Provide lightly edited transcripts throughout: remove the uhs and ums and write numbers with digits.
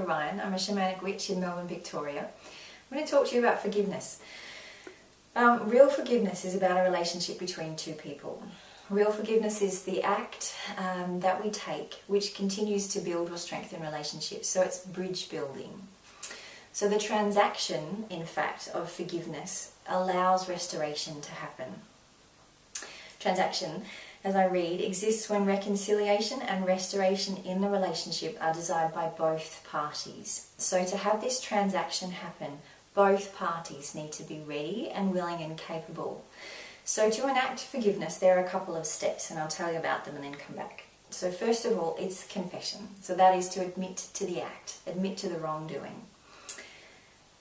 Ryan. I'm a shamanic witch in Melbourne, Victoria. I'm going to talk to you about forgiveness. Real forgiveness is about a relationship between two people. Real forgiveness is the act that we take which continues to build or strengthen relationships. So it's bridge building. So the transaction, in fact, of forgiveness allows restoration to happen. Transaction, as I read, exists when reconciliation and restoration in the relationship are desired by both parties. So to have this transaction happen, both parties need to be ready and willing and capable. So to enact forgiveness, there are a couple of steps, and I'll tell you about them and then come back. So first of all, it's confession. So that is to admit to the act, admit to the wrongdoing.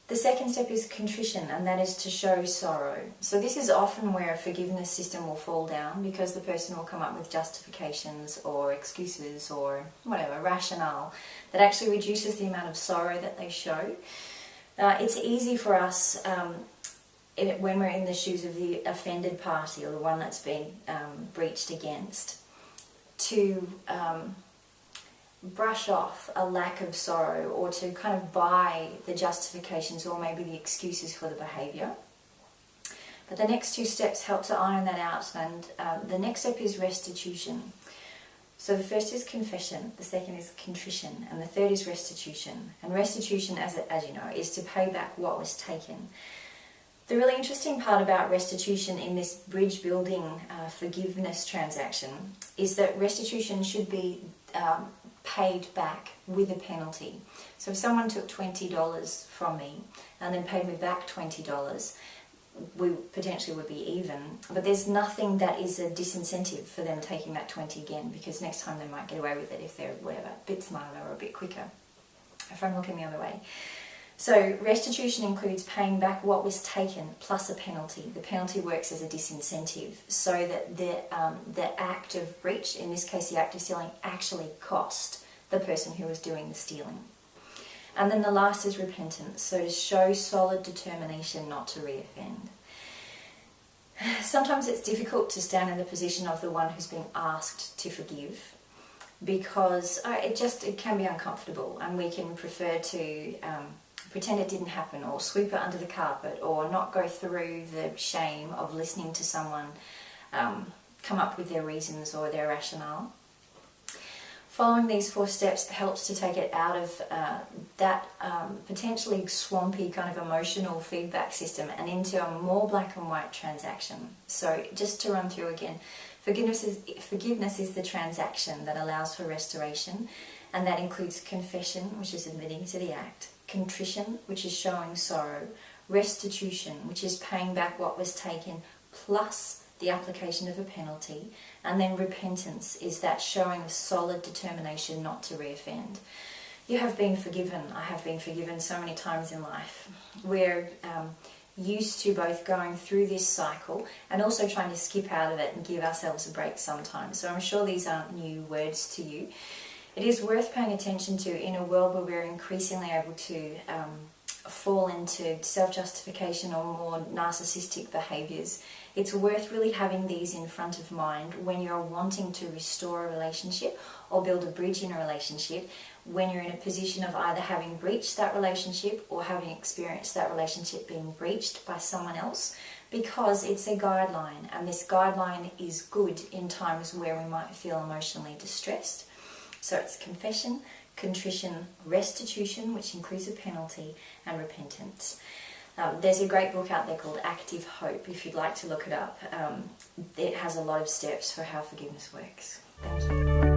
The second step is contrition, and that is to show sorrow. So this is often where a forgiveness system will fall down because the person will come up with justifications or excuses or whatever, rationale, that actually reduces the amount of sorrow that they show. It's easy for us, when we're in the shoes of the offended party or the one that's been breached against, to brush off a lack of sorrow or to kind of buy the justifications or maybe the excuses for the behaviour. But the next two steps help to iron that out, and the next step is restitution. So the first is confession, the second is contrition, and the third is restitution. And restitution, as you know, is to pay back what was taken. The really interesting part about restitution in this bridge building forgiveness transaction is that restitution should be paid back with a penalty. So if someone took $20 from me and then paid me back $20, we potentially would be even, but there's nothing that is a disincentive for them taking that 20 again, because next time they might get away with it if they're whatever, a bit smarter or a bit quicker, if I'm looking the other way. So restitution includes paying back what was taken plus a penalty. The penalty works as a disincentive so that the act of breach, in this case the act of stealing, actually cost the person who was doing the stealing. And then the last is repentance, so to show solid determination not to reoffend. Sometimes it's difficult to stand in the position of the one who's being asked to forgive, because it can be uncomfortable, and we can prefer to pretend it didn't happen, or sweep it under the carpet, or not go through the shame of listening to someone come up with their reasons or their rationale. Following these 4 steps helps to take it out of that potentially swampy kind of emotional feedback system and into a more black and white transaction. So just to run through again, forgiveness is the transaction that allows for restoration, and that includes confession, which is admitting to the act, contrition, which is showing sorrow, restitution, which is paying back what was taken plus the application of a penalty, and then repentance is that showing of solid determination not to reoffend. You have been forgiven. I have been forgiven so many times in life. We're used to both going through this cycle and also trying to skip out of it and give ourselves a break sometimes. So I'm sure these aren't new words to you. It is worth paying attention to in a world where we're increasingly able to fall into self-justification or more narcissistic behaviours. It's worth really having these in front of mind when you're wanting to restore a relationship or build a bridge in a relationship, when you're in a position of either having breached that relationship or having experienced that relationship being breached by someone else, because it's a guideline, and this guideline is good in times where we might feel emotionally distressed. So it's confession, contrition, restitution, which includes a penalty, and repentance. There's a great book out there called Active Hope, if you'd like to look it up. It has a lot of steps for how forgiveness works. Thank you.